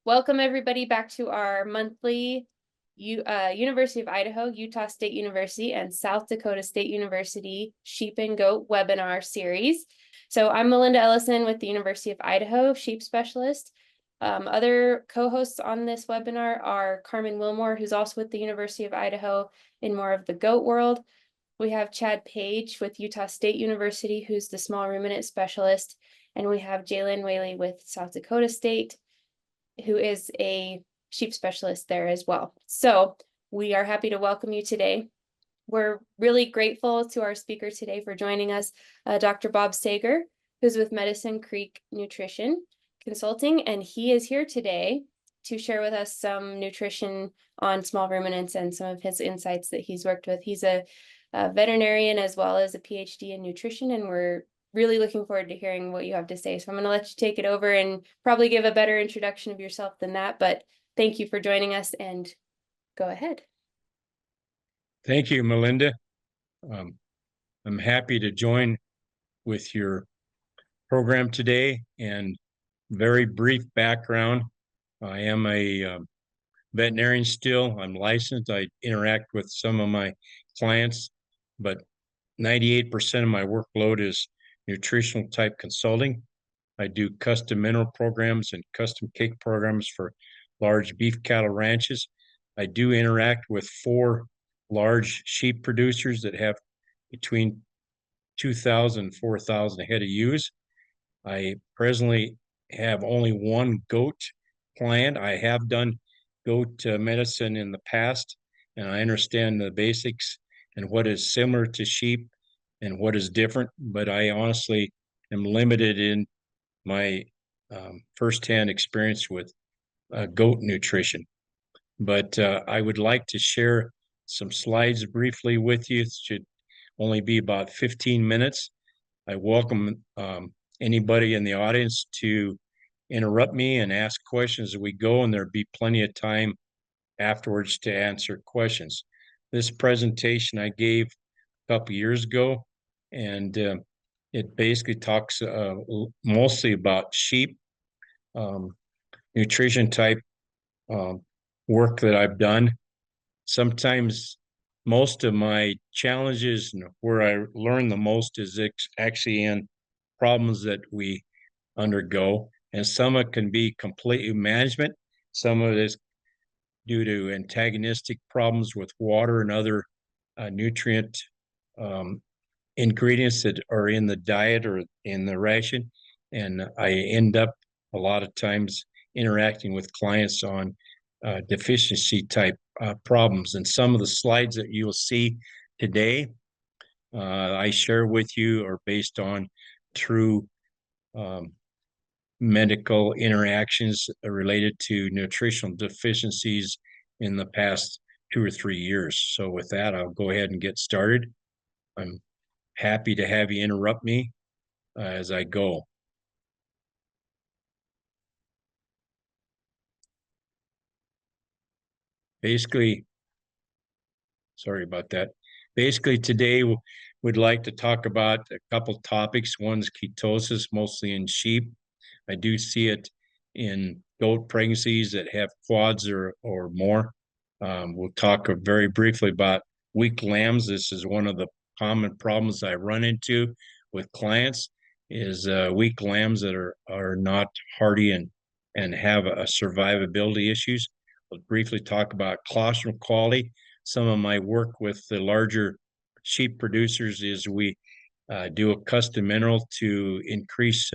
Welcome everybody back to our monthly University of Idaho, Utah State University, and South Dakota State University Sheep and Goat webinar series. So I'm Melinda Ellison with the University of Idaho, Sheep Specialist. Other co-hosts on this webinar are Carmen Wilmore, who's also with the University of Idaho in more of the goat world. We have Chad Page with Utah State University, who's the small ruminant specialist. And we have Jalen Whaley with South Dakota State, who is a sheep specialist there as well. So we are happy to welcome you today. We're really grateful to our speaker today for joining us, Dr. Bob Sager, who's with Medicine Creek Nutrition Consulting, and he is here today to share with us some nutrition on small ruminants and some of his insights that he's worked with. He's a veterinarian as well as a PhD in nutrition, and we're really looking forward to hearing what you have to say. So I'm going to let you take it over and probably give a better introduction of yourself than that, but thank you for joining us and go ahead. Thank you, Melinda. I'm happy to join with your program today, and very brief background. I am a veterinarian still. I'm licensed. I interact with some of my clients, but 98% of my workload is nutritional type consulting. I do custom mineral programs and custom cake programs for large beef cattle ranches. I do interact with 4 large sheep producers that have between 2,000 and 4,000 head of ewes. I presently have only 1 goat client. I have done goat medicine in the past, and I understand the basics and what is similar to sheep and what is different, but I honestly am limited in my firsthand experience with goat nutrition. But I would like to share some slides briefly with you. It should only be about 15 minutes. I welcome anybody in the audience to interrupt me and ask questions as we go, and there'll be plenty of time afterwards to answer questions. This presentation I gave a couple years ago, and it basically talks mostly about sheep nutrition type work that I've done. Sometimes most of my challenges and where I learn the most is actually in problems that we undergo, and some of it can be completely management. Some of it is due to antagonistic problems with water and other nutrient ingredients that are in the diet or in the ration. And I end up a lot of times interacting with clients on deficiency type problems. And some of the slides that you'll see today, I share with you are based on true medical interactions related to nutritional deficiencies in the past 2 or 3 years. So with that, I'll go ahead and get started. I'm happy to have you interrupt me as I go. Basically, sorry about that. Basically, today we'd like to talk about a couple topics. One's ketosis, mostly in sheep. I do see it in goat pregnancies that have quads or more. We'll talk very briefly about weak lambs. This is one of the common problems I run into with clients is weak lambs that are not hardy and have a survivability issues. We'll briefly talk about colostrum quality. Some of my work with the larger sheep producers is we do a custom mineral to increase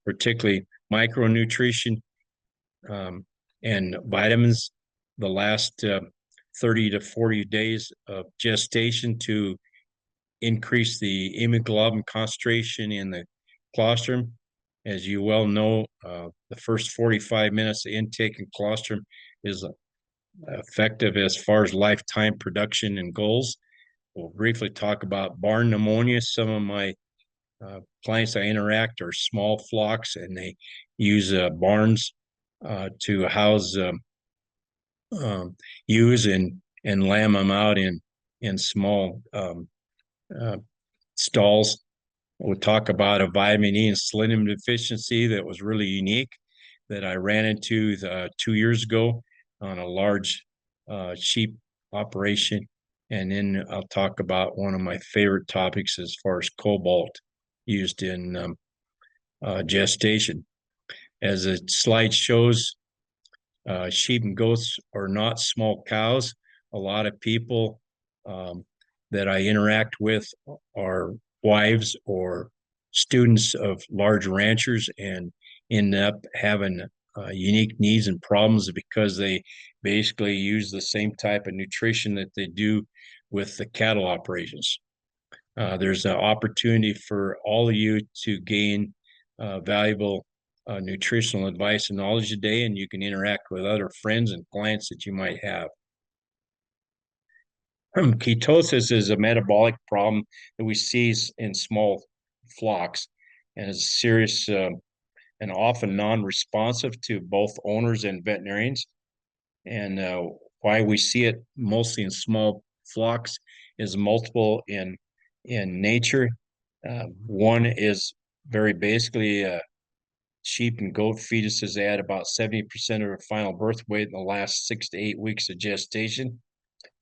particularly micronutrition and vitamins the last 30 to 40 days of gestation to increase the hemoglobin concentration in the colostrum. As you well know, the first 45 minutes of intake in colostrum is effective as far as lifetime production and goals. We'll briefly talk about barn pneumonia. Some of my clients I interact are small flocks, and they use barns to house ewes and lamb them out in small stalls. We'll talk about a vitamin E and selenium deficiency that was really unique. that I ran into 2 years ago on a large sheep operation. And then I'll talk about one of my favorite topics as far as cobalt used in gestation. As the slide shows, sheep and goats are not small cows. A lot of people that I interact with are wives or students of large ranchers and end up having unique needs and problems because they basically use the same type of nutrition that they do with the cattle operations. There's an opportunity for all of you to gain valuable nutritional advice and knowledge today, and you can interact with other friends and clients that you might have. Ketosis is a metabolic problem that we see in small flocks and is serious and often non-responsive to both owners and veterinarians. And why we see it mostly in small flocks is multiple in nature. One is very basically sheep and goat fetuses add about 70% of their final birth weight in the last 6 to 8 weeks of gestation.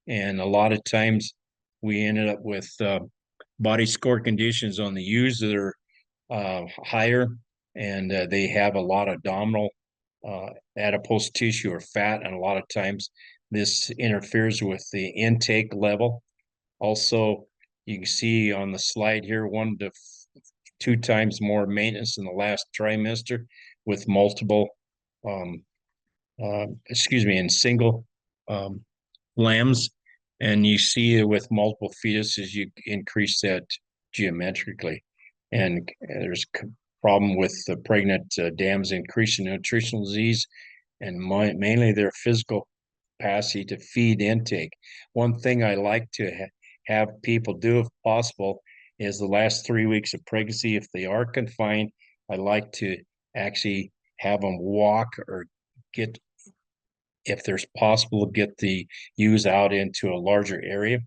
And a lot of times we ended up with body score conditions on the ewes that are higher, and they have a lot of abdominal adipose tissue or fat, and a lot of times this interferes with the intake level. Also, you can see on the slide here 1 to 2 times more maintenance in the last trimester with multiple, in single lambs. And you see with multiple fetuses, you increase that geometrically. And there's a problem with the pregnant dams increasing nutritional disease and mainly their physical capacity to feed intake. One thing I like to have people do, if possible, is the last 3 weeks of pregnancy, if they are confined, I like to actually have them walk or get, if there's possible, get the ewes out into a larger area.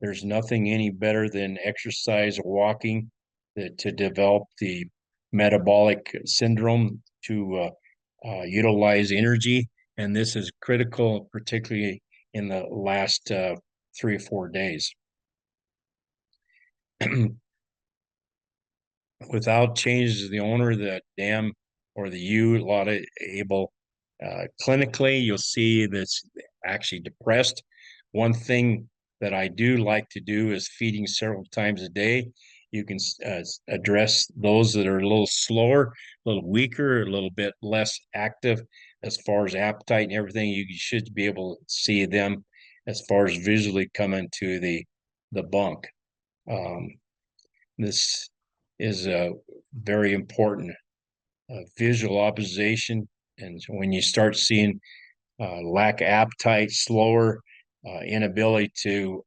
There's nothing any better than exercise or walking to develop the metabolic syndrome to utilize energy. And this is critical, particularly in the last 3 or 4 days. Without changes to the owner, the dam or the ewe, a lot of able clinically, you'll see that's actually depressed. One thing that I do like to do is feeding several times a day. You can address those that are a little slower, a little weaker, a little bit less active as far as appetite and everything. You should be able to see them as far as visually coming to the bunk. This is a very important visual observation. And when you start seeing lack of appetite, slower, inability to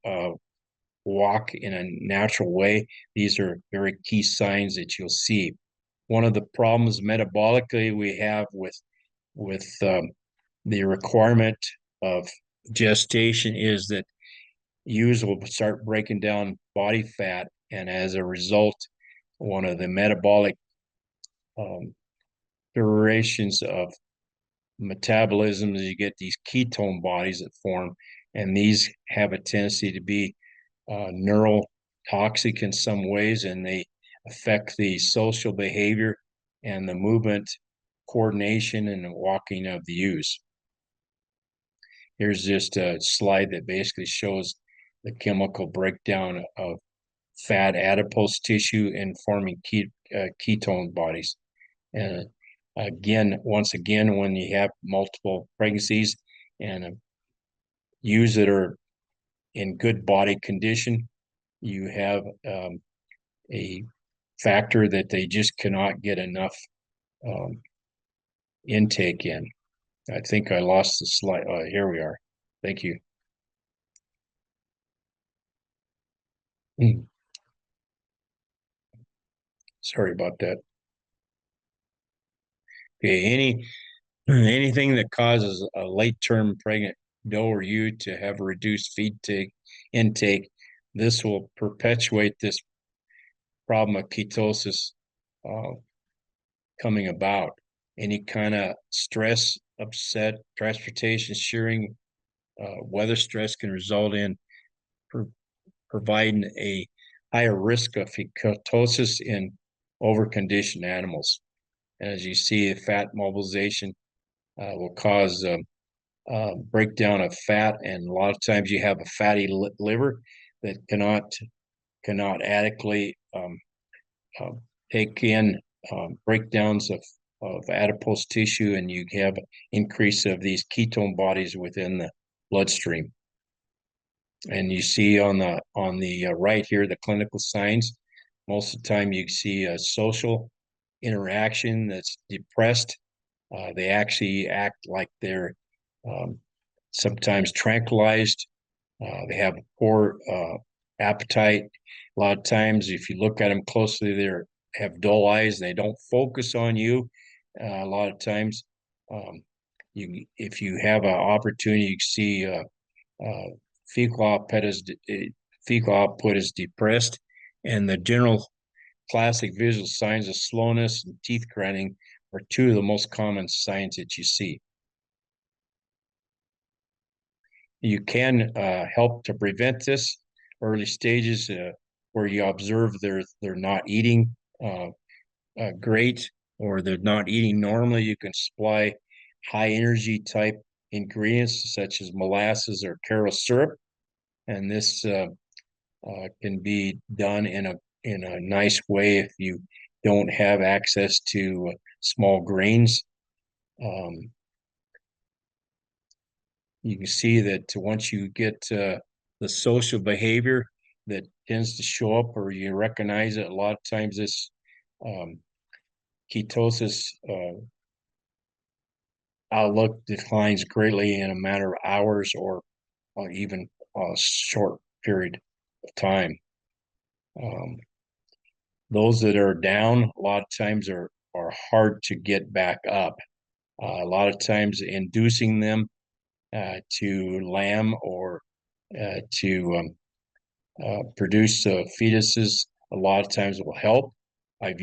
walk in a natural way, these are very key signs that you'll see. One of the problems metabolically we have with the requirement of gestation is that ewes will start breaking down body fat, and as a result, one of the metabolic durations of metabolism is you get these ketone bodies that form, and these have a tendency to be neurotoxic in some ways, and they affect the social behavior and the movement coordination and the walking of the ewes. Here's just a slide that basically shows the chemical breakdown of fat adipose tissue and forming ketone bodies. And once again, when you have multiple pregnancies and ewes that are in good body condition, you have a factor that they just cannot get enough intake in. I think I lost the slide. Here we are. Thank you. Sorry about that. Okay, anything that causes a late-term pregnant doe or ewe to have a reduced feed intake, this will perpetuate this problem of ketosis coming about. any kind of stress, upset, transportation, shearing, weather stress can result in pro providing a higher risk of ketosis in overconditioned animals. And as you see, fat mobilization will cause breakdown of fat, and a lot of times you have a fatty liver that cannot adequately uh, take in breakdowns of adipose tissue, and you have increase of these ketone bodies within the bloodstream. And you see on the right here the clinical signs. Most of the time you see a social interaction that's depressed. They actually act like they're um, sometimes tranquilized. They have poor appetite. A lot of times, if you look at them closely, they have dull eyes. They don't focus on you. A lot of times, um, if you have an opportunity, you see uh, fecal output is depressed, and the general classic visual signs of slowness and teeth grinding are two of the most common signs that you see. You can help to prevent this early stages where you observe they're not eating great, or they're not eating normally. You can supply high energy type ingredients such as molasses or Karo syrup, and this can be done in a nice way if you don't have access to small grains. Um, you can see that once you get the social behavior that tends to show up, or you recognize it, a lot of times this um, ketosis outlook declines greatly in a matter of hours, or even a short period of time. Um, those that are down a lot of times are hard to get back up. A lot of times inducing them to lamb or to produce fetuses a lot of times will help. I've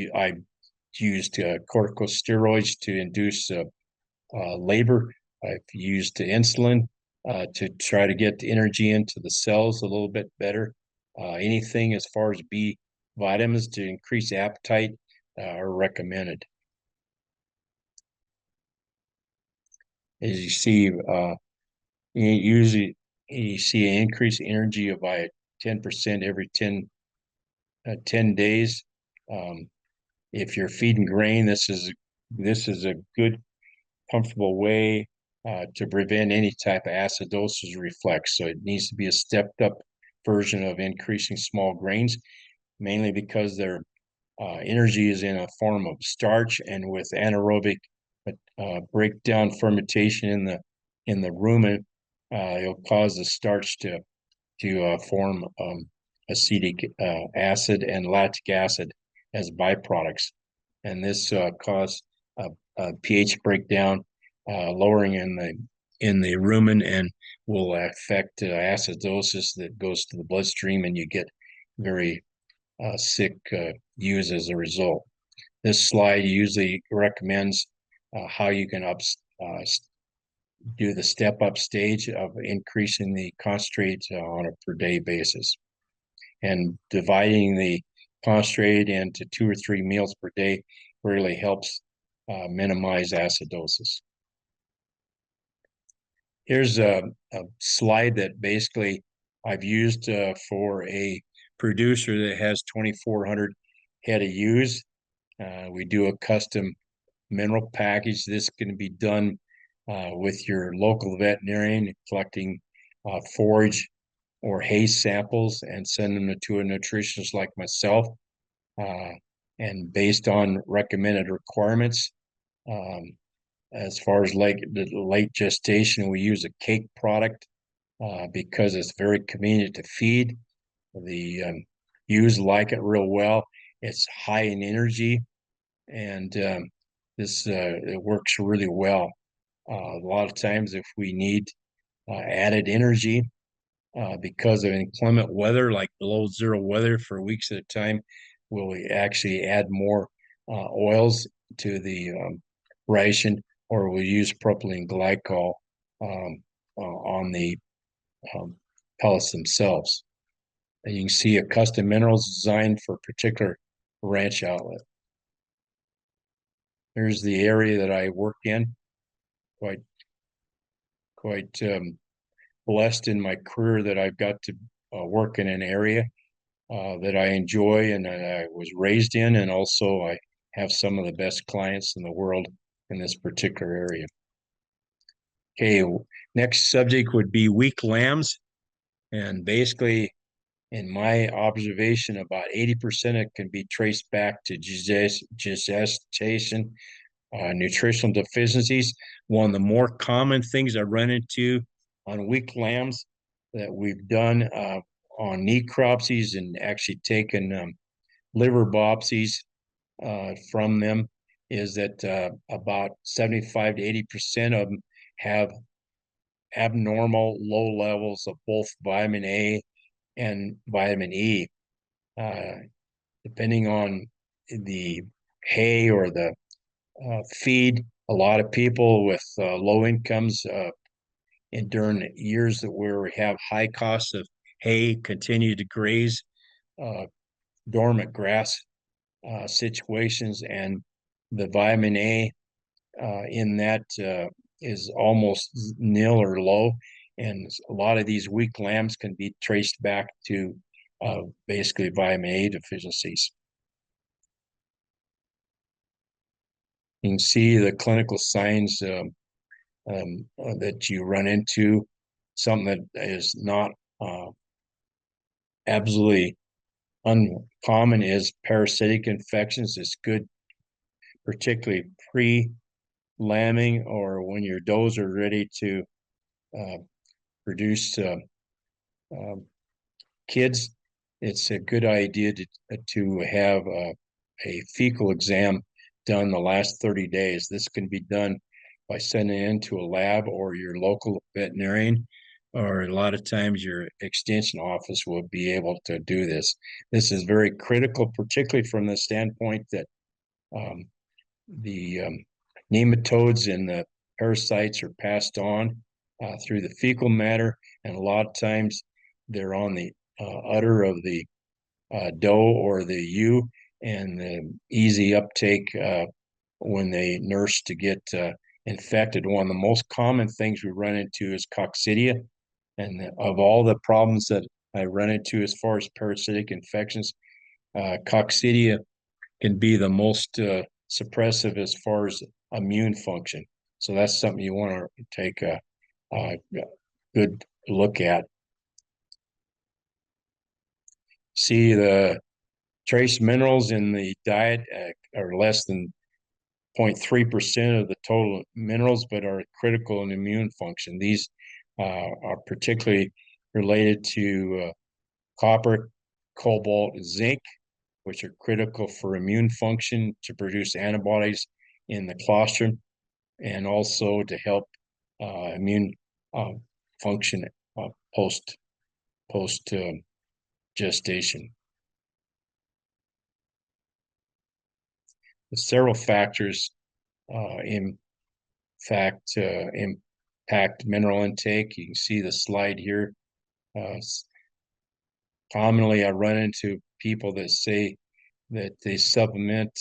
used corticosteroids to induce labor. I've used insulin to try to get the energy into the cells a little bit better. Anything as far as B vitamins to increase appetite are recommended. As you see, usually you see an increase in energy of by 10% every 10 days. If you're feeding grain, this is a good, comfortable way to prevent any type of acidosis reflex. So it needs to be a stepped up version of increasing small grains, mainly because their energy is in a form of starch, and with anaerobic breakdown fermentation in the rumen, it'll cause the starch to form acetic acid and lactic acid as byproducts, and this causes a pH breakdown, lowering in the rumen, and will affect acidosis that goes to the bloodstream, and you get very sick ewes as a result. This slide usually recommends how you can do the step-up stage of increasing the concentrate on a per day basis, and dividing the concentrate into 2 or 3 meals per day really helps minimize acidosis. Here's a slide that basically I've used for a producer that has 2,400 head of ewes. We do a custom mineral package. This can be done with your local veterinarian, collecting forage or hay samples and send them to a nutritionist like myself. And based on recommended requirements, as far as the late gestation, we use a cake product because it's very convenient to feed. The ewes like it real well. It's high in energy, and this it works really well. A lot of times, if we need added energy because of inclement weather, like below zero weather for weeks at a time, we'll actually add more oils to the ration, or we'll use propylene glycol on the pellets themselves. And you can see a custom minerals designed for a particular ranch outlet. Here's the area that I work in. Quite blessed in my career that I've got to work in an area that I enjoy and that I was raised in, and also I have some of the best clients in the world in this particular area. Okay, next subject would be weak lambs, and basically, in my observation, about 80% it can be traced back to gestation, nutritional deficiencies. One of the more common things I run into on weak lambs that we've done on necropsies and actually taken liver biopsies from them is that about 75 to 80% of them have abnormal low levels of both vitamin A and vitamin E. Depending on the hay or the feed, a lot of people with low incomes and during years where we have high costs of hay continue to graze dormant grass situations, and the vitamin A in that is almost nil or low, and a lot of these weak lambs can be traced back to basically vitamin A deficiencies. You can see the clinical signs that you run into. Something that is not absolutely uncommon is parasitic infections. It's good, particularly pre-lambing or when your does are ready to produce kids. It's a good idea to have a fecal exam done the last 30 days. This can be done by sending it into a lab or your local veterinarian, or a lot of times your extension office will be able to do this. This is very critical, particularly from the standpoint that the nematodes and the parasites are passed on through the fecal matter, and a lot of times they're on the udder of the doe or the ewe, and the easy uptake when they nurse to get infected. One of the most common things we run into is coccidia, and of all the problems that I run into as far as parasitic infections, coccidia can be the most suppressive as far as immune function. So that's something you want to take a good look at. See, the trace minerals in the diet are less than 0.3% of the total minerals, but are critical in immune function. These are particularly related to copper, cobalt, and zinc, which are critical for immune function to produce antibodies in the colostrum, and also to help immune function post gestation. Several factors in fact impact mineral intake. You can see the slide here. Commonly I run into people that say that they supplement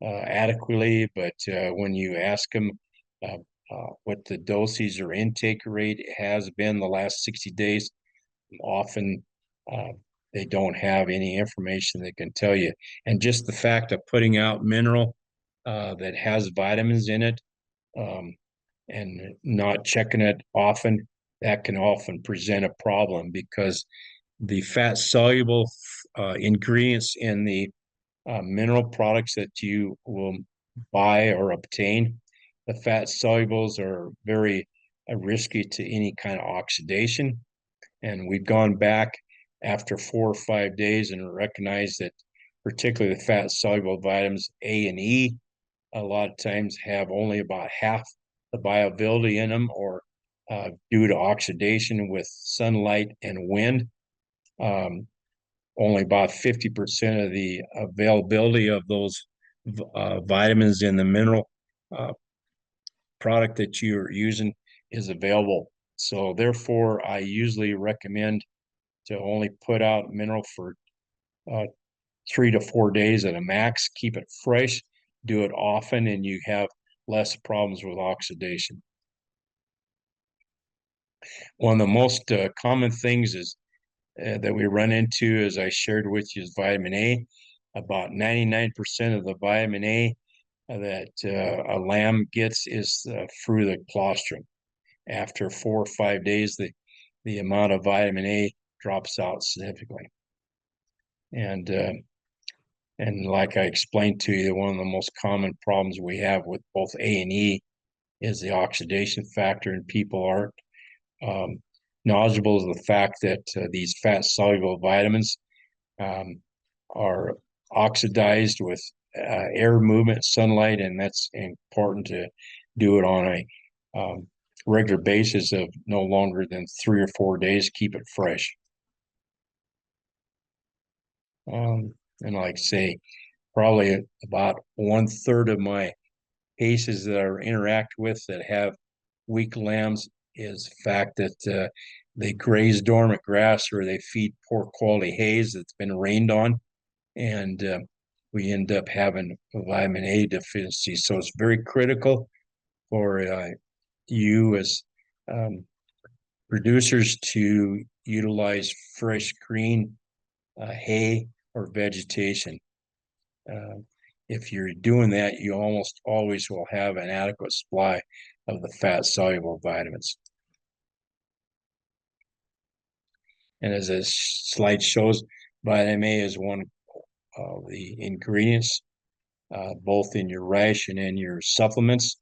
adequately, but when you ask them what the dosage or intake rate has been the last 60 days, often they don't have any information that can tell you. And just the fact of putting out mineral that has vitamins in it and not checking it often, that can often present a problem, because the fat soluble ingredients in the mineral products that you will buy or obtain, the fat solubles are very risky to any kind of oxidation. And we've gone back after 4 or 5 days and recognized that particularly the fat soluble vitamins A and E a lot of times have only about half the bioavailability in them, or due to oxidation with sunlight and wind, only about 50% of the availability of those vitamins in the mineral product that you're using is available. So therefore, I usually recommend to only put out mineral for 3 to 4 days at a max. Keep it fresh, do it often, and you have less problems with oxidation. One of the most common things is that we run into, as I shared with you, is vitamin A. About 99% of the vitamin A that a lamb gets is through the colostrum. After 4 or 5 days, the amount of vitamin A drops out significantly. And like I explained to you, one of the most common problems we have with both A and E is the oxidation factor, and people aren't knowledgeable of the fact that these fat-soluble vitamins are oxidized with air movement, sunlight, and that's important to do it on a regular basis of no longer than 3 or 4 days. Keep it fresh. And like I say, probably about 1/3 of my cases that I interact with that have weak lambs is the fact that they graze dormant grass or they feed poor quality hays that's been rained on, and we end up having a vitamin A deficiency. So it's very critical for you as producers to utilize fresh green hay or vegetation. If you're doing that, you almost always will have an adequate supply of the fat-soluble vitamins. And as this slide shows, vitamin A is one of the ingredients, both in your ration and your supplements,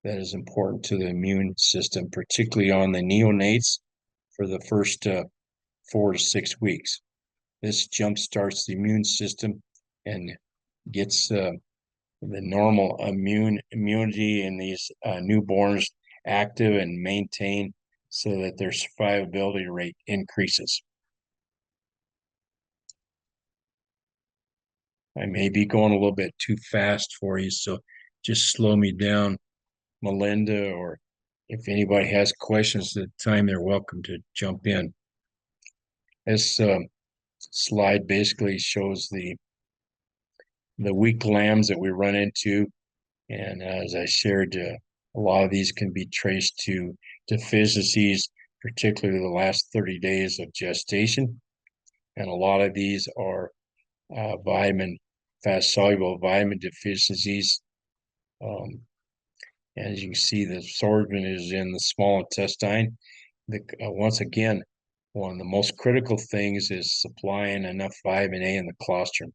that is important to the immune system, particularly on the neonates for the first 4 to 6 weeks. This jumpstarts the immune system and gets the normal immunity in these newborns active and maintained so that their survivability rate increases. I may be going a little bit too fast for you, so just slow me down, Melinda, or if anybody has questions at the time, they're welcome to jump in. This slide basically shows the weak lambs that we run into, and as I shared, a lot of these can be traced to deficiencies, particularly the last 30 days of gestation, and a lot of these are fat-soluble vitamin deficiencies. As you can see, the absorption is in the small intestine. Once again, one of the most critical things is supplying enough vitamin A in the colostrum.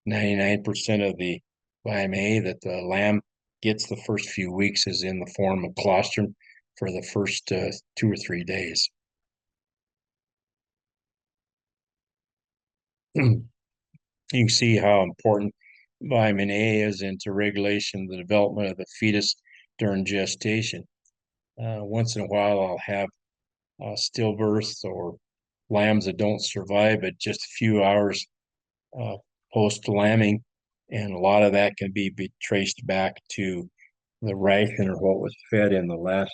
99% of the vitamin A that the lamb gets the first few weeks is in the form of colostrum for the first 2 or 3 days. You can see how important vitamin A is into regulation of the development of the fetus during gestation. Once in a while, I'll have stillbirths or lambs that don't survive at just a few hours post lambing, and a lot of that can be traced back to the ration or what was fed in the last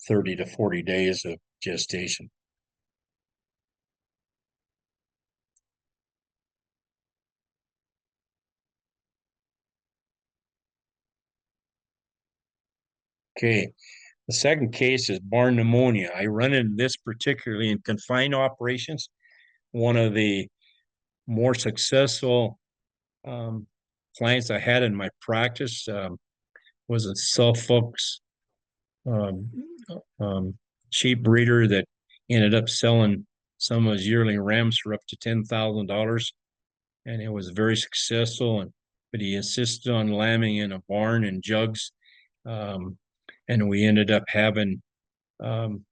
30 to 40 days of gestation. Okay, the second case is barn pneumonia. I run into this particularly in confined operations. One of the more successful clients I had in my practice was a self-focused um, sheep breeder that ended up selling some of his yearling rams for up to $10,000, and it was very successful. But he insisted on lambing in a barn in jugs, and we ended up having barn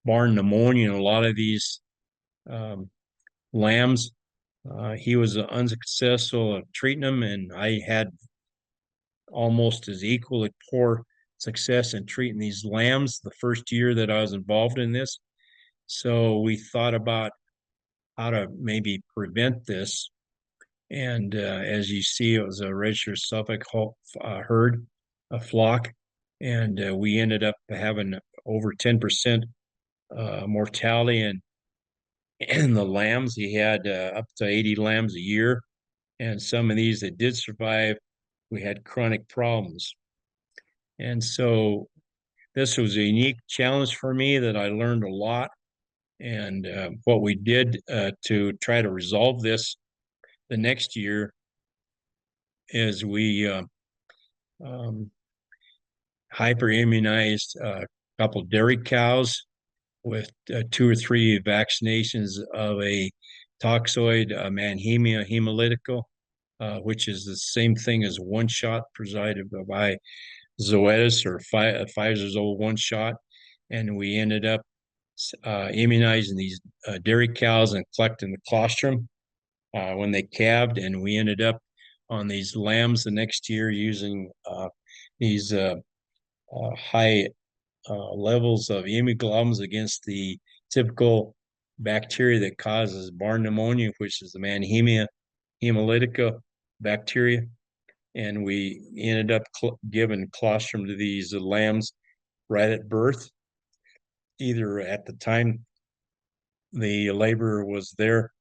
pneumonia in a lot of these lambs. He was unsuccessful at treating them, and I had almost as equally poor success in treating these lambs the first year that I was involved in this. So we thought about how to maybe prevent this. And as you see, it was a registered Suffolk herd. flock, and we ended up having over 10% mortality in the lambs. He had up to 80 lambs a year, and some of these that did survive, we had chronic problems. And so this was a unique challenge for me that I learned a lot. And what we did to try to resolve this the next year is we hyperimmunized a couple dairy cows with 2 or 3 vaccinations of a toxoid Mannheimia hemolytica, which is the same thing as one shot presided by Zoetis or Pfizer's old one shot. And we ended up immunizing these dairy cows and collecting the colostrum when they calved. And we ended up on these lambs the next year using these high levels of immunoglobulins against the typical bacteria that causes barn pneumonia, which is the Mannheimia hemolytica bacteria. And we ended up giving colostrum to these lambs right at birth, either at the time the laborer was there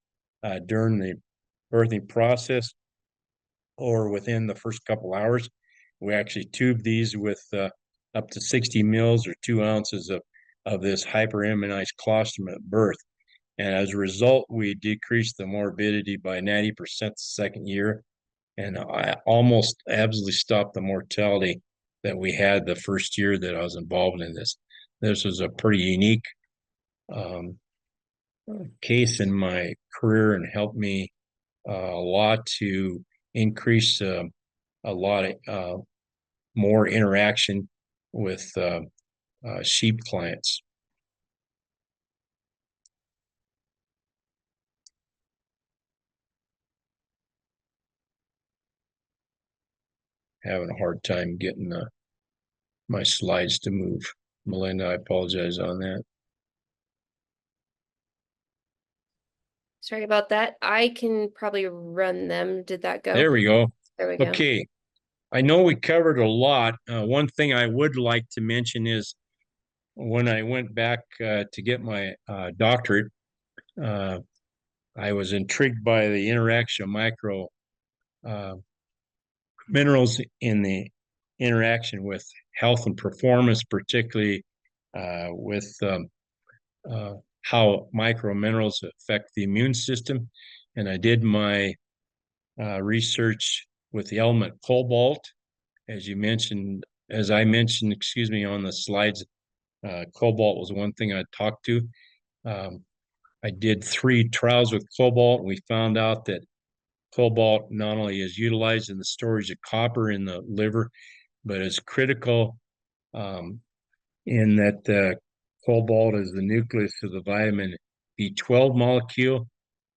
during the birthing process or within the first couple hours. We actually tubed these with up to 60 mils or 2 ounces of this hyperimmunized colostrum at birth. And as a result, we decreased the morbidity by 90% the second year. And I almost absolutely stopped the mortality that we had the first year that I was involved in this. This was a pretty unique case in my career and helped me a lot to increase a lot of more interaction with sheep clients. Having a hard time getting my slides to move. Melinda, I apologize on that. Sorry about that. I can probably run them. Did that go? There we go. There we go. Okay. I know we covered a lot. One thing I would like to mention is when I went back to get my doctorate, I was intrigued by the interaction of micro minerals in the interaction with health and performance, particularly with how micro minerals affect the immune system. And I did my research with the element cobalt, as you mentioned, as I mentioned, excuse me, on the slides. Cobalt was one thing I talked to. I did 3 trials with cobalt, and we found out that cobalt not only is utilized in the storage of copper in the liver, but is critical in that cobalt is the nucleus of the vitamin B12 molecule,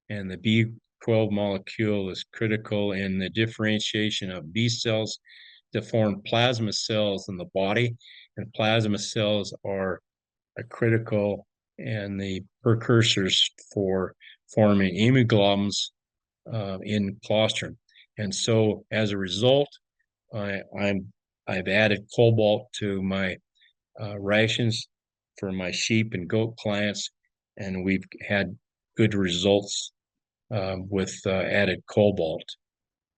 and the B12 molecule is critical in the differentiation of B cells to form plasma cells in the body, and plasma cells are critical and the precursors for forming immunoglobulins in colostrum. And so as a result, I've added cobalt to my rations for my sheep and goat clients, and we've had good results with added cobalt.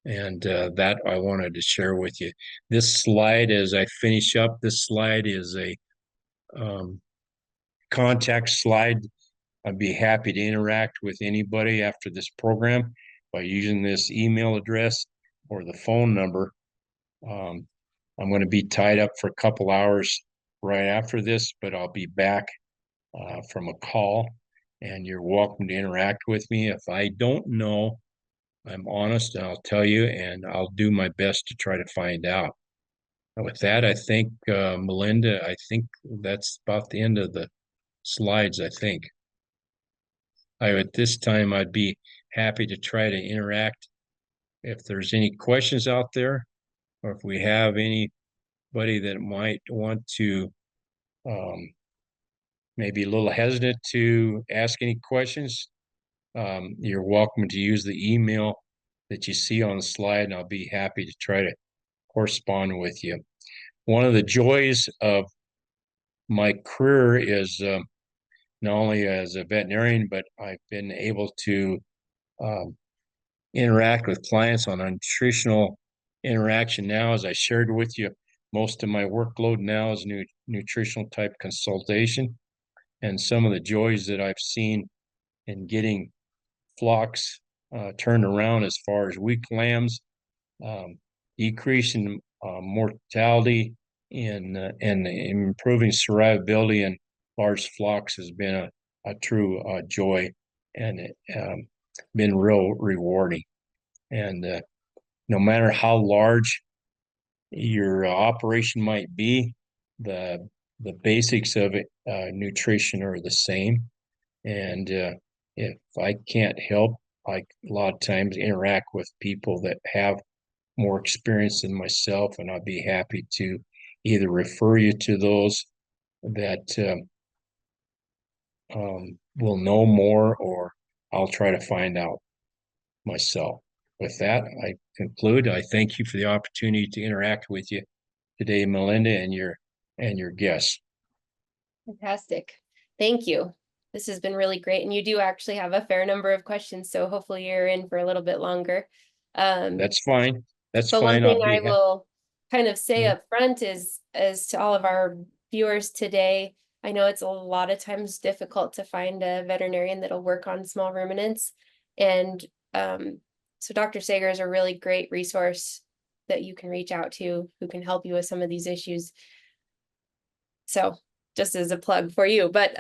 And that I wanted to share with you. This slide, as I finish up, this slide is a contact slide. I'd be happy to interact with anybody after this program by using this email address or the phone number. I'm going to be tied up for a couple hours right after this, but I'll be back from a call, and you're welcome to interact with me. If I don't know, I'm honest and I'll tell you, and I'll do my best to try to find out. And with that, I think, Melinda, I think that's about the end of the slides, I think. At this time, I'd be happy to try to interact. If there's any questions out there, or if we have anybody that might want to maybe a little hesitant to ask any questions, you're welcome to use the email that you see on the slide, and I'll be happy to try to correspond with you. one of the joys of my career is not only as a veterinarian, but I've been able to um, interact with clients on a nutritional interaction now. As I shared with you, most of my workload now is nutritional type consultation, and some of the joys that I've seen in getting flocks turned around as far as weak lambs, um, decreasing mortality and improving survivability in large flocks has been a true joy, and been real rewarding. And no matter how large your operation might be, the the basics of it, nutrition are the same. And if I can't help, I a lot of times interact with people that have more experience than myself, and I'd be happy to either refer you to those that will know more, or I'll try to find out myself. With that, I conclude. I thank you for the opportunity to interact with you today, Melinda, and your guests. Fantastic. Thank you. This has been really great. And you do actually have a fair number of questions, so hopefully you're in for a little bit longer. That's fine. That's But one fine. thing I'll I be will kind of say yeah. up front is, as to all of our viewers today, I know it's a lot of times difficult to find a veterinarian that'll work on small ruminants. And so Dr. Sager is a really great resource that you can reach out to, who can help you with some of these issues. So just as a plug for you, but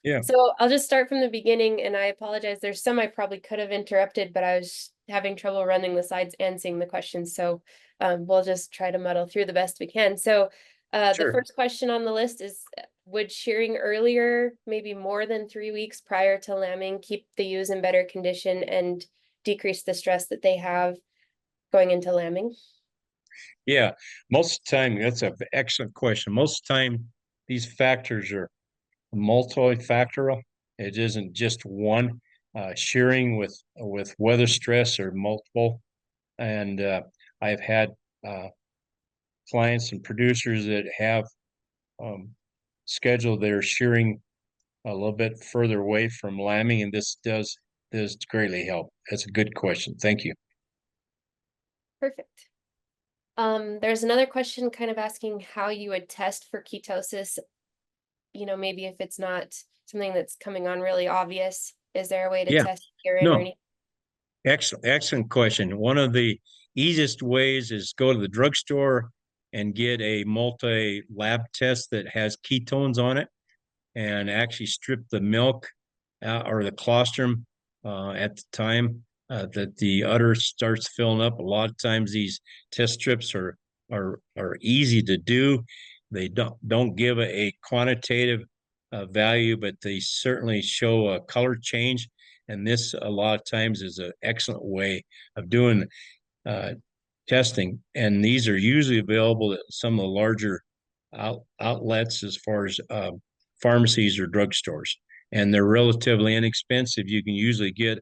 Yeah, so I'll just start from the beginning, and I apologize. There's some I probably could have interrupted, but I was having trouble running the slides and seeing the questions. So we'll just try to muddle through the best we can. So the sure. first question on the list is, would shearing earlier, maybe more than 3 weeks prior to lambing, keep the ewes in better condition and decrease the stress that they have going into lambing? Yeah, most of the time, that's an excellent question. Most of the time, these factors are multifactorial. It isn't just one. Shearing with weather stress or multiple. And I've had clients and producers that have um, scheduled their shearing a little bit further away from lambing, and this greatly help. That's a good question. Thank you. Perfect. There's another question kind of asking how you would test for ketosis. Maybe if it's not something that's coming on really obvious, is there a way to Yeah, test urine or no, anything? excellent question. One of the easiest ways is go to the drugstore and get a multi-lab test that has ketones on it, and actually strip the milk or the colostrum at the time that the udder starts filling up. A lot of times these test strips are easy to do. They don't give a quantitative value, but they certainly show a color change. And this a lot of times is an excellent way of doing uh, testing. And these are usually available at some of the larger outlets as far as pharmacies or drugstores. And they're relatively inexpensive. You can usually get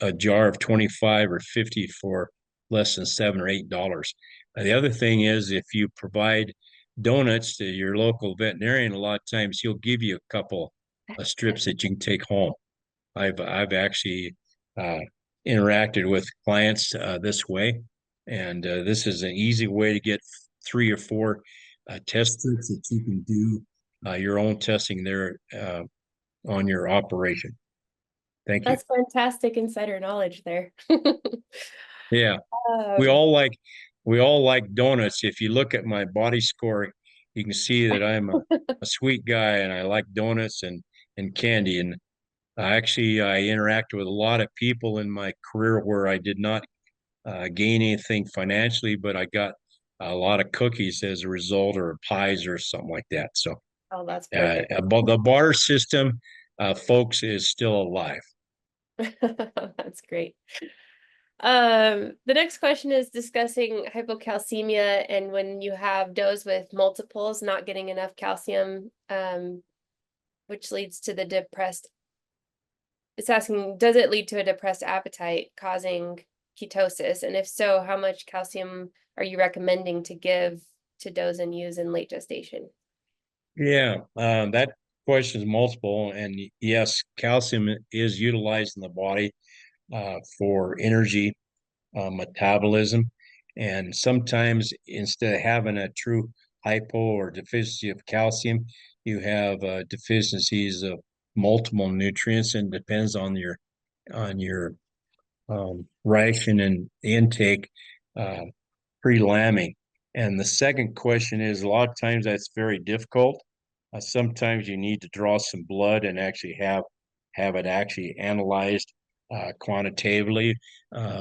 a jar of 25 or 50 for less than $7 or $8. The other thing is, if you provide donuts to your local veterinarian, a lot of times he'll give you a couple of strips that you can take home. I've actually uh, interacted with clients this way, and this is an easy way to get 3 or 4 test strips that you can do your own testing there on your operation. Thank you. That's fantastic insider knowledge there. Yeah, we Um, all like we all like donuts. If you look at my body score, you can see that I'm a sweet guy, and I like donuts and candy. And I interact with a lot of people in my career where I did not gain anything financially, but I got a lot of cookies as a result, or pies or something like that. So oh, that's perfect. the barter system, folks, is still alive. That's great. The next question is discussing hypocalcemia and when you have does with multiples not getting enough calcium, which leads to the depressed. It's asking, does it lead to a depressed appetite causing ketosis? And if so, how much calcium are you recommending to give to dose and use in late gestation? Yeah, that question is multiple, and yes, calcium is utilized in the body for energy metabolism, and sometimes instead of having a true hypo or deficiency of calcium, you have deficiencies of multiple nutrients, and depends on your ration and intake uh, pre-lambing. And the second question is, a lot of times that's very difficult. Sometimes you need to draw some blood and actually have it actually analyzed quantitatively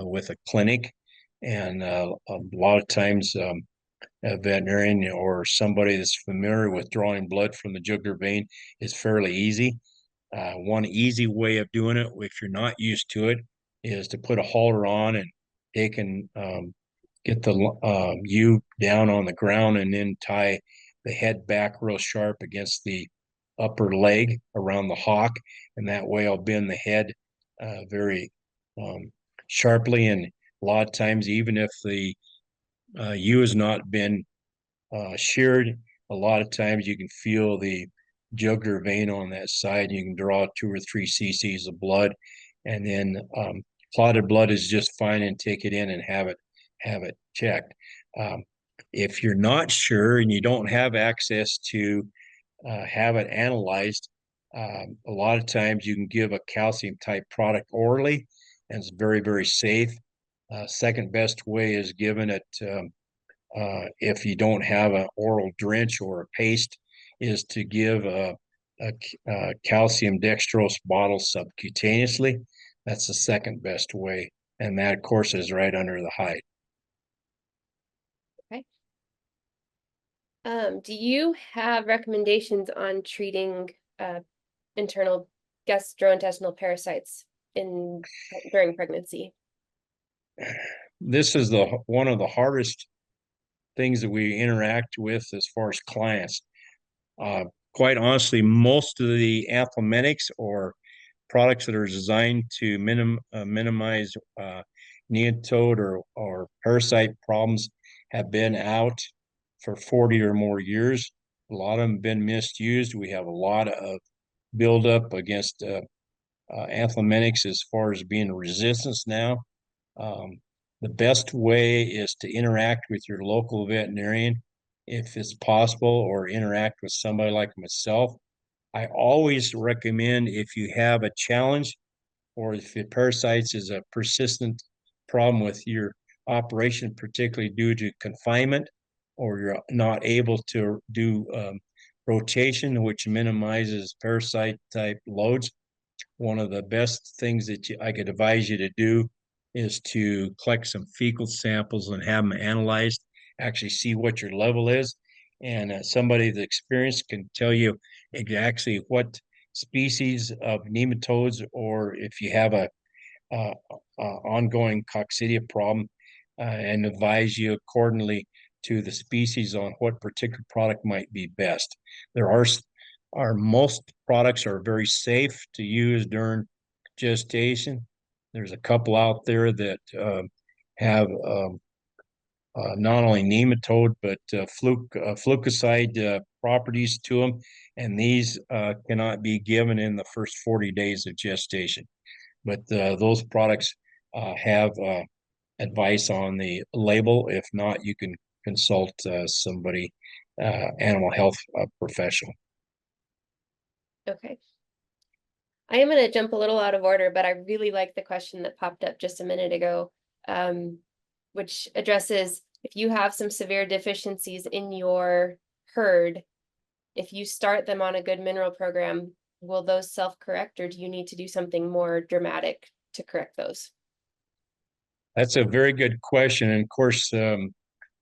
with a clinic. And a lot of times a veterinarian or somebody that's familiar with drawing blood from the jugular vein is fairly easy. One easy way of doing it, if you're not used to it, is to put a halter on and they can get the ewe down on the ground and then tie the head back real sharp against the upper leg around the hock, and that way I'll bend the head very sharply. And a lot of times, even if the ewe has not been sheared, a lot of times you can feel the jugular vein on that side. You can draw 2 or 3 cc's of blood, and then clotted blood is just fine, and take it in and have it checked. If you're not sure and you don't have access to have it analyzed, a lot of times you can give a calcium type product orally, and it's very safe. Second best way is giving it if you don't have an oral drench or a paste, is to give a calcium dextrose bottle subcutaneously. That's the second best way, and that of course is right under the hide. Okay. Do you have recommendations on treating internal gastrointestinal parasites during pregnancy? This is the one of the hardest things that we interact with as far as clients. Quite honestly, most of the anthelmintics or products that are designed to minimize nematode or parasite problems have been out for 40 or more years. A lot of them have been misused. We have a lot of buildup against anthelmintics as far as being resistance now. Um, the best way is to interact with your local veterinarian if it's possible, or interact with somebody like myself. I always recommend, if you have a challenge or if the parasites is a persistent problem with your operation, particularly due to confinement, or you're not able to do rotation, which minimizes parasite type loads, one of the best things that I could advise you to do is to collect some fecal samples and have them analyzed, actually see what your level is. And somebody that's experienced can tell you exactly what species of nematodes, or if you have a ongoing coccidia problem, and advise you accordingly to the species on what particular product might be best. There are most products are very safe to use during gestation. There's a couple out there that have not only nematode but flukicide properties to them, and these cannot be given in the first 40 days of gestation. But those products have advice on the label. If not, you can consult somebody, animal health professional. Okay. I am going to jump a little out of order, but I really like the question that popped up just a minute ago, which addresses if you have some severe deficiencies in your herd, if you start them on a good mineral program, will those self-correct, or do you need to do something more dramatic to correct those? That's a very good question, and of course, that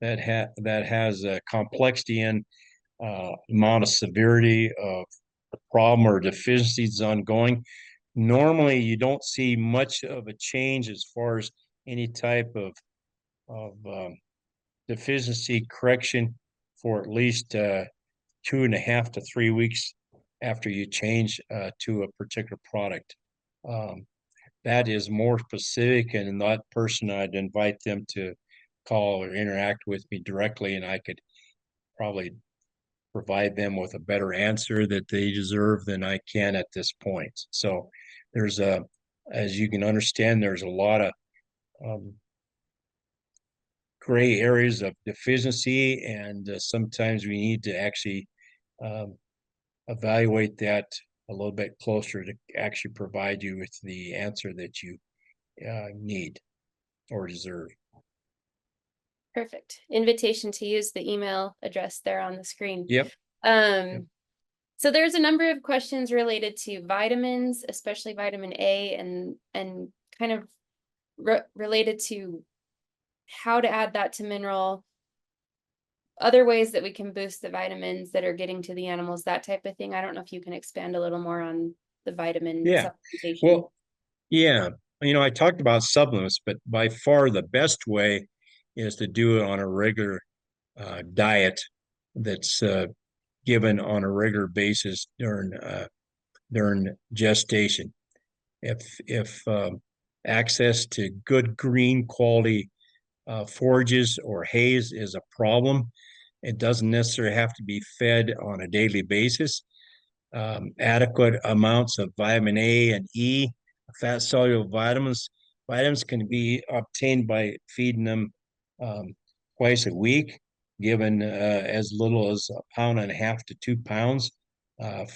has a complexity in amount of severity of the problem or deficiencies ongoing. Normally, you don't see much of a change as far as any type of deficiency correction for at least 2.5 to 3 weeks after you change to a particular product. That is more specific, and that person, I'd invite them to call or interact with me directly, and I could probably provide them with a better answer that they deserve than I can at this point. So there's as you can understand, there's a lot of gray areas of deficiency, and sometimes we need to actually um, evaluate that a little bit closer to actually provide you with the answer that you need or deserve. Perfect. Invitation to use the email address there on the screen. Yep. So there's a number of questions related to vitamins, especially vitamin A, and kind of related to how to add that to mineral, other ways that we can boost the vitamins that are getting to the animals, that type of thing. I don't know if you can expand a little more on the vitamin Yeah. supplementation. Well, yeah. I talked about supplements, but by far the best way is to do it on a regular diet that's given on a regular basis during gestation. If access to good green quality forages or hays is a problem, it doesn't necessarily have to be fed on a daily basis. Adequate amounts of vitamin A and E, fat soluble vitamins. Vitamins can be obtained by feeding them twice a week, given as little as a pound and a half to 2 pounds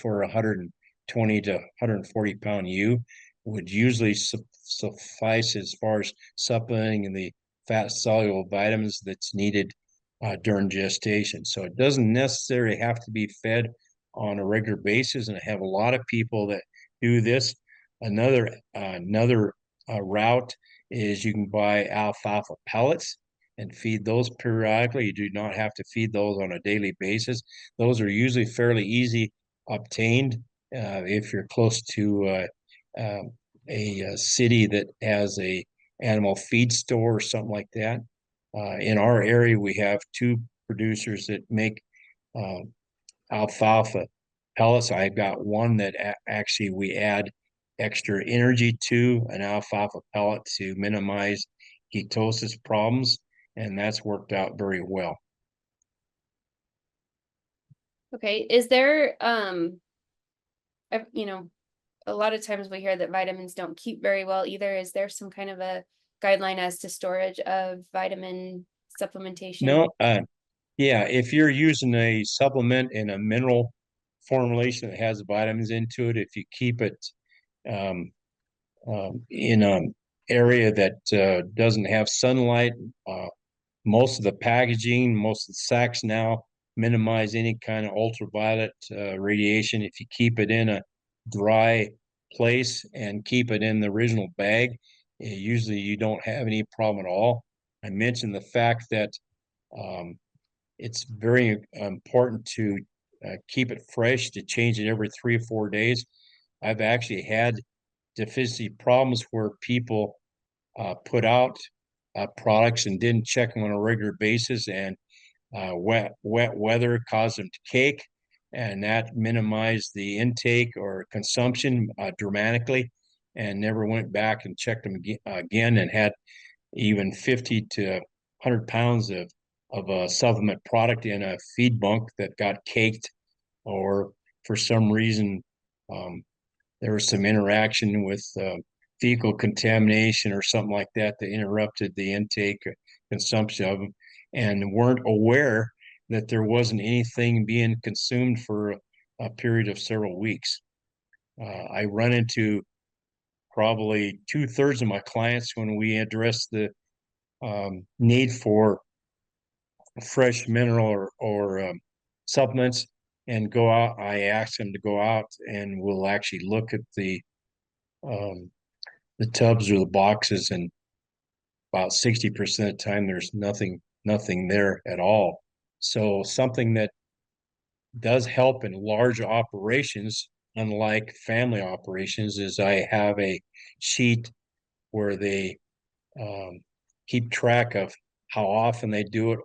for 120 to 140 pound ewe would usually suffice as far as supplementing the fat soluble vitamins that's needed during gestation. So it doesn't necessarily have to be fed on a regular basis, and I have a lot of people that do this. Another route is you can buy alfalfa pellets and feed those periodically. You do not have to feed those on a daily basis. Those are usually fairly easy obtained if you're close to a city that has a animal feed store or something like that. In our area, we have two producers that make alfalfa pellets. I've got one that actually we add extra energy to an alfalfa pellet to minimize ketosis problems, and that's worked out very well. Okay, is there a lot of times we hear that vitamins don't keep very well either. Is there some kind of a guideline as to storage of vitamin supplementation? No, yeah, if you're using a supplement in a mineral formulation that has vitamins into it, if you keep it um, in an area that doesn't have sunlight, most of the packaging, most of the sacks now minimize any kind of ultraviolet radiation. If you keep it in a dry place and keep it in the original bag, usually you don't have any problem at all. I mentioned the fact that um, it's very important to keep it fresh, to change it every 3 or 4 days. I've actually had deficiency problems where people put out products and didn't check them on a regular basis, and wet weather caused them to cake, and that minimized the intake or consumption dramatically, and never went back and checked them again, and had even 50 to 100 pounds of a supplement product in a feed bunk that got caked, or for some reason um, there was some interaction with fecal contamination or something like that that interrupted the intake consumption of them, and weren't aware that there wasn't anything being consumed for a period of several weeks. I run into probably 2/3 of my clients when we address the need for fresh mineral or supplements and go out. I ask them to go out and we'll actually look at um, the tubs or the boxes, and about 60% of the time there's nothing there at all. So something that does help in large operations, unlike family operations, is I have a sheet where they um, keep track of how often they do it,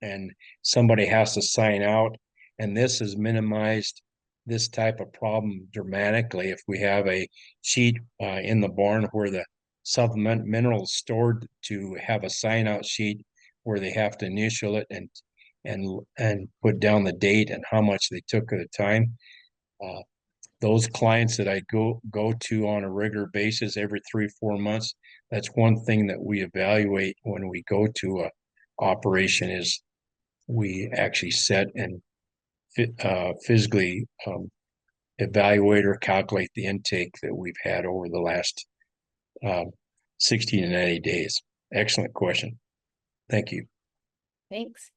and somebody has to sign out. And this has minimized this type of problem dramatically. If we have a sheet in the barn where the supplement minerals stored, to have a sign out sheet where they have to initial it and and put down the date and how much they took at a time. Those clients that I go to on a regular basis every 3-4 months, that's one thing that we evaluate when we go to a operation is we actually set and physically evaluate or calculate the intake that we've had over the last 60 to 90 days. Excellent question. Thank you. Thanks.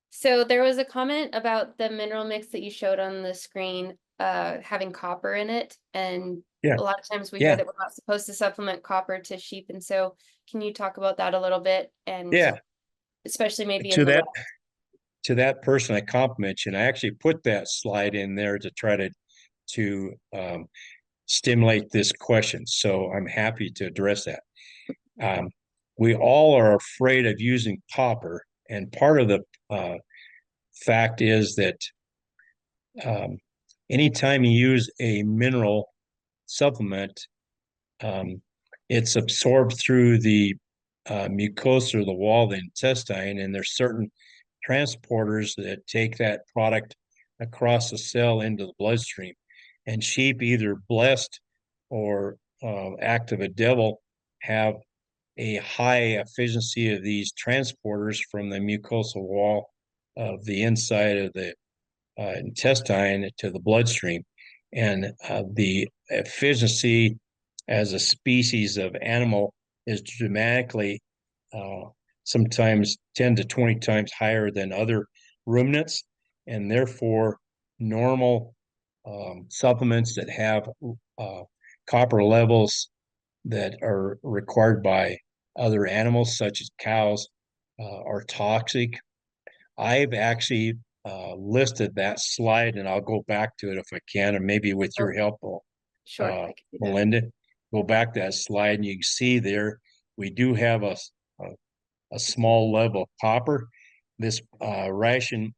So there was a comment about the mineral mix that you showed on the screen, having copper in it. And Yeah. a lot of times we Yeah. hear that we're not supposed to supplement copper to sheep. And so can you talk about that a little bit? And Yeah. especially maybe To in the that West? to that person I compliment you, and I actually put that slide in there to try to stimulate this question. So I'm happy to address that. We all are afraid of using copper, and part of the fact is that anytime you use a mineral supplement, it's absorbed through the mucosa or the wall of the intestine, and there's certain transporters that take that product across the cell into the bloodstream. And sheep, either blessed or act of a devil, have a high efficiency of these transporters from the mucosal wall of the inside of the intestine to the bloodstream. And the efficiency as a species of animal is dramatically, sometimes 10 to 20 times higher than other ruminants. And therefore, normal supplements that have copper levels that are required by other animals, such as cows, are toxic. I've actually listed that slide, and I'll go back to it if I can, and maybe with your help, Sure, I can do that. Melinda, go back to that slide, and you can see there we do have a small level of copper. This ration,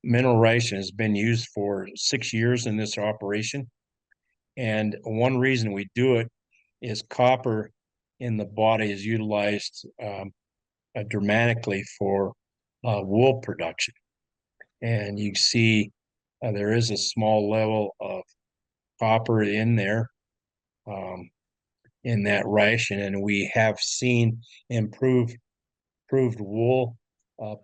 mineral ration, has been used for 6 years in this operation, and one reason we do it is copper in the body is utilized dramatically for wool production. And you see there is a small level of copper in there in that ration, and we have seen improved wool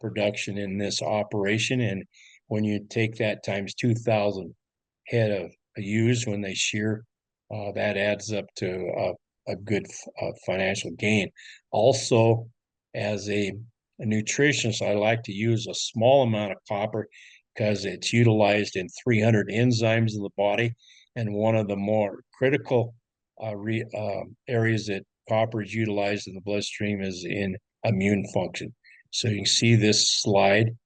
production in this operation. And when you take that times 2,000 head of ewes when they shear, that adds up to a good financial gain. Also, as a nutritionist, I like to use a small amount of copper because it's utilized in 300 enzymes in the body. And one of the more critical areas that copper is utilized in the bloodstream is in immune function. So you can see this slide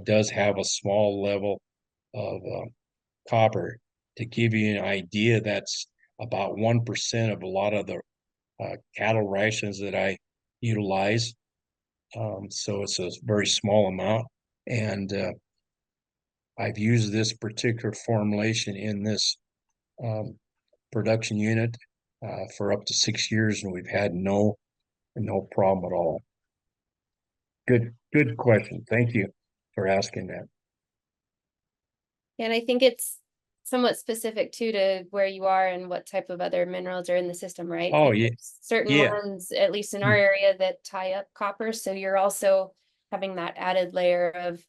does have a small level of copper. To give you an idea, that's about 1% of a lot of the cattle rations that I utilize. So it's a very small amount. And I've used this particular formulation in this production unit for up to 6 years, and we've had no problem at all. Good question. Thank you for asking that. And I think it's somewhat specific too to where you are and what type of other minerals are in the system, right? Oh, Like yeah. there's certain Yeah. ones, at least in our area, that tie up copper. So you're also having that added layer of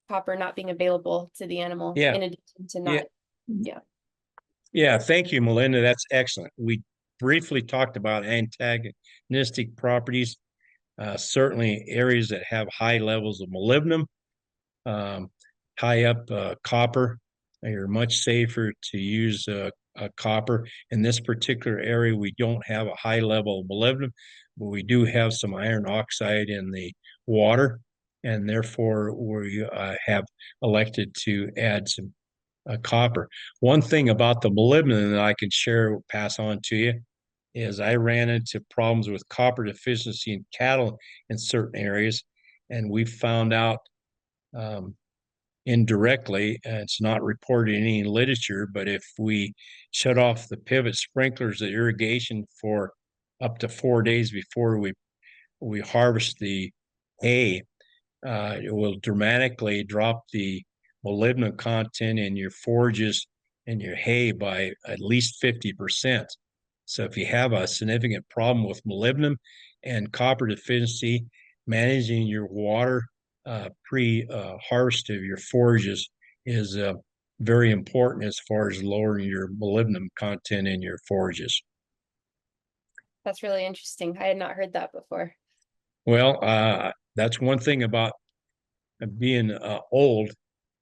copper not being available to the animal Yeah. in addition to Yeah. not. Yeah. Thank you, Melinda. That's excellent. We briefly talked about antagonistic properties. Certainly areas that have high levels of molybdenum, tie up copper. You're much safer to use copper. In this particular area, we don't have a high level of molybdenum, but we do have some iron oxide in the water, and therefore we have elected to add some copper. One thing about the molybdenum that I can share, pass on to you, is I ran into problems with copper deficiency in cattle in certain areas, and we found out indirectly, it's not reported in any literature, but if we shut off the pivot sprinklers, the irrigation for up to 4 days before we we harvest the hay, it will dramatically drop the molybdenum content in your forages and your hay by at least 50%. So if you have a significant problem with molybdenum and copper deficiency, managing your water pre-harvest of your forages is very important as far as lowering your molybdenum content in your forages. That's really interesting. I had not heard that before. Well, that's one thing about being old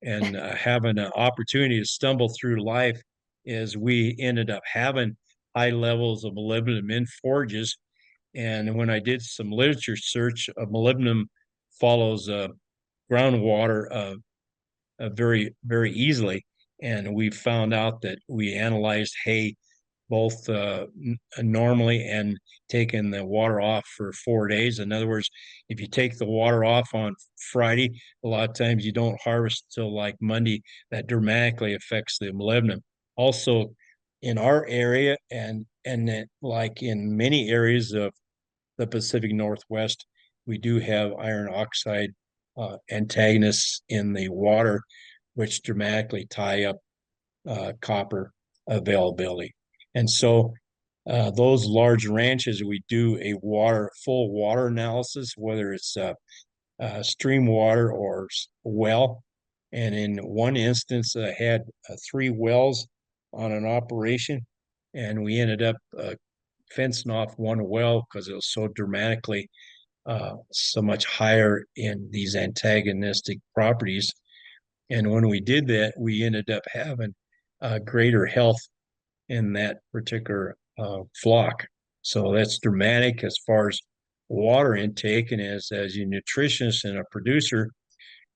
and having an opportunity to stumble through life is we ended up having high levels of molybdenum in forages. And when I did some literature search, molybdenum follows groundwater very, very easily. And we found out that we analyzed hay both normally and taking the water off for 4 days. In other words, if you take the water off on Friday, a lot of times you don't harvest till like Monday. That dramatically affects the molybdenum. Also, in our area and like in many areas of the Pacific Northwest, we do have iron oxide antagonists in the water, which dramatically tie up copper availability. And so those large ranches, we do a full water analysis, whether it's stream water or well. And in one instance, I had 3 wells on an operation, and we ended up fencing off one well because it was so dramatically so much higher in these antagonistic properties. And when we did that, we ended up having greater health in that particular flock. So that's dramatic as far as water intake. And as a nutritionist and a producer,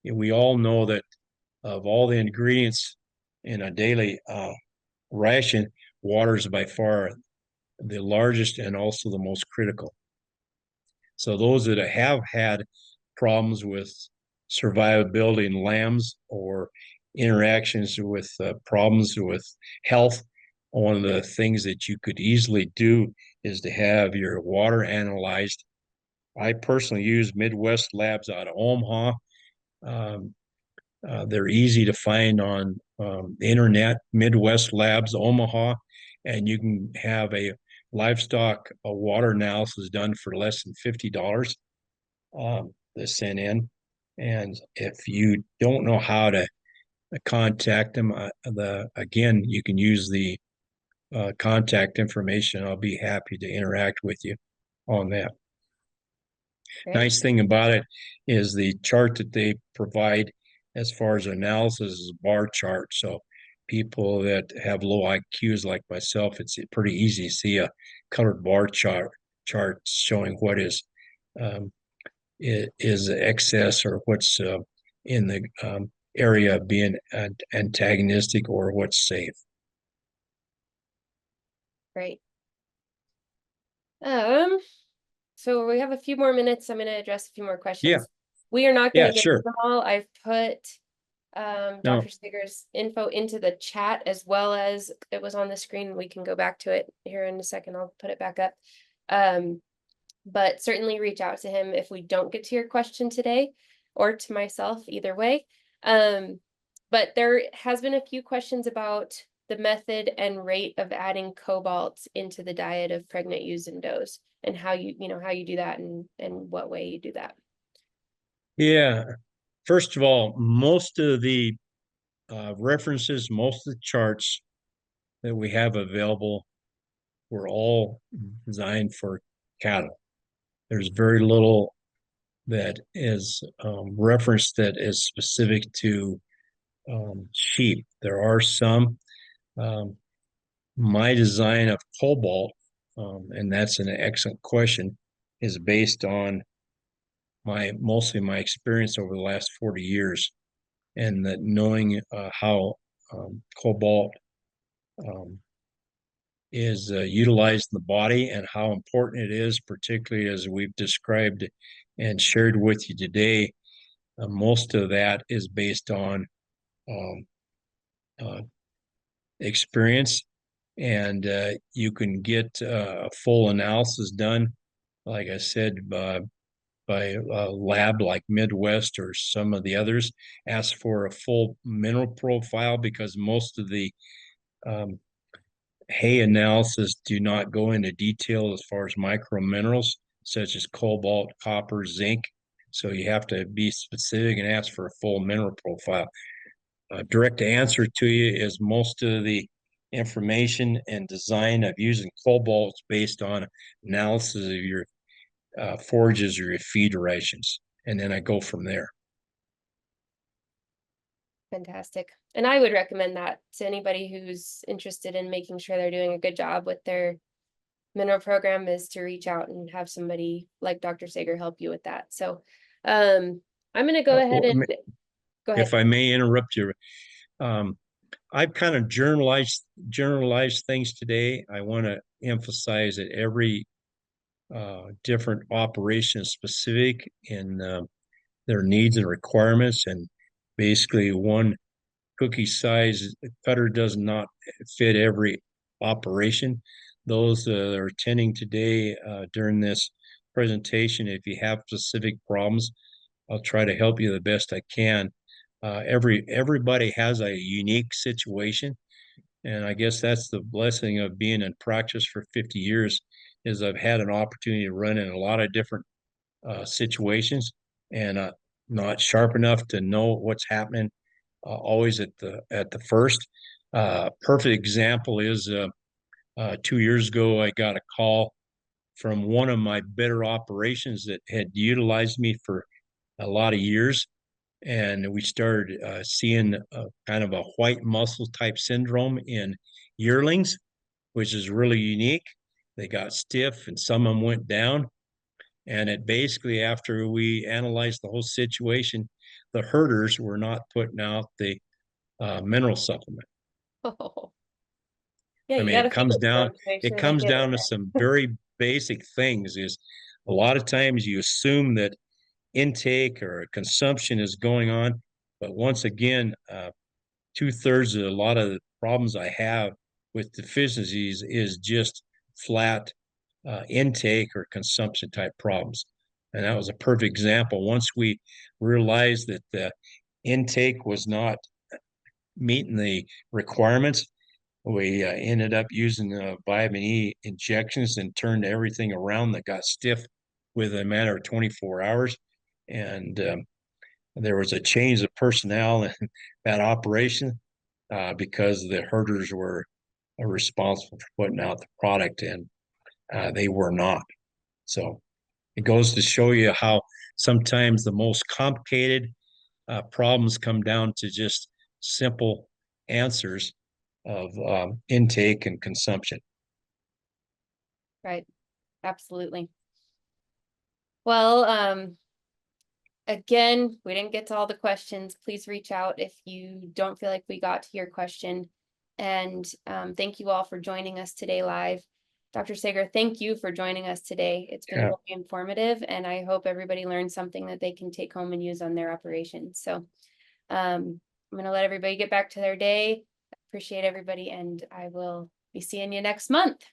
we all know that of all the ingredients in a daily ration, water is by far the largest and also the most critical. So those that have had problems with survivability in lambs or interactions with problems with health, one of the things that you could easily do is to have your water analyzed. I personally use Midwest Labs out of Omaha. Um, they're easy to find on the internet, Midwest Labs Omaha, and you can have a livestock water analysis done for less than $50 to send in. And if you don't know how to contact them, again, you can use the contact information. I'll be happy to interact with you on that. Great. Nice thing about it is the chart that they provide as far as analysis is a bar chart. So people that have low IQs like myself, it's pretty easy to see a colored bar chart showing what is excess or what's in the area of being antagonistic or what's safe. Great. So we have a few more minutes. I'm going to address a few more questions. Yeah. We are not going Yeah, to get sure. to them all. I've put No. Dr. Stiger's info into the chat as well as it was on the screen. We can go back to it here in a second. I'll put it back up. But certainly reach out to him if we don't get to your question today, or to myself, either way. But there has been a few questions about the method and rate of adding cobalt into the diet of pregnant ewes and does, and how you do that and what way you do that. Yeah. First of all, most of the references, most of the charts that we have available were all designed for cattle. There's very little that is referenced that is specific to sheep. There are some. My design of cobalt, and that's an excellent question, is based on mostly my experience over the last 40 years, and that knowing how cobalt is utilized in the body and how important it is, particularly as we've described and shared with you today. Most of that is based on uh, experience, and you can get a full analysis done like I said, by a lab like Midwest or some of the others, ask for a full mineral profile because most of the um, hay analysis do not go into detail as far as micro minerals such as cobalt, copper, zinc. So you have to be specific and ask for a full mineral profile. Direct answer to you is most of the information and design of using cobalt is based on analysis of your forages or your feed rations. And then I go from there. Fantastic. And I would recommend that to anybody who's interested in making sure they're doing a good job with their mineral program, is to reach out and have somebody like Dr. Sager help you with that. So I'm going to go ahead and go ahead. If I may interrupt you, um, I've kind of generalized things today. I want to emphasize that every different operation is specific in their needs and requirements, and basically one cookie size cutter does not fit every operation. Those that are attending today during this presentation, if you have specific problems, I'll try to help you the best I can. Everybody has a unique situation, and I guess that's the blessing of being in practice for 50 years is I've had an opportunity to run in a lot of different situations, and not sharp enough to know what's happening always at the first. Perfect example is 2 years ago I got a call from one of my better operations that had utilized me for a lot of years, and we started seeing kind of a white muscle type syndrome in yearlings, which is really unique. They got stiff and some of them went down. And it basically, after we analyzed the whole situation, the herders were not putting out the mineral supplement. Oh, yeah, I you mean, got to feed it to them to make it sure they comes get down to it. some very basic things. Is a lot of times you assume that intake or consumption is going on, but once again, 2/3 of a lot of the problems I have with deficiencies is just flat intake or consumption type problems. And that was a perfect example. Once we realized that the intake was not meeting the requirements, we ended up using vitamin E injections and turned everything around that got stiff within a matter of 24 hours. And there was a change of personnel in that operation because the herders were responsible for putting out the product, and they were not. So it goes to show you how sometimes the most complicated problems come down to just simple answers of intake and consumption. Right. Absolutely. Well, again, we didn't get to all the questions. Please reach out if you don't feel like we got to your question. And thank you all for joining us today live. Dr. Sager, thank you for joining us today. It's been really informative, and I hope everybody learned something that they can take home and use on their operations. So I'm going to let everybody get back to their day. Appreciate everybody, and I will be seeing you next month.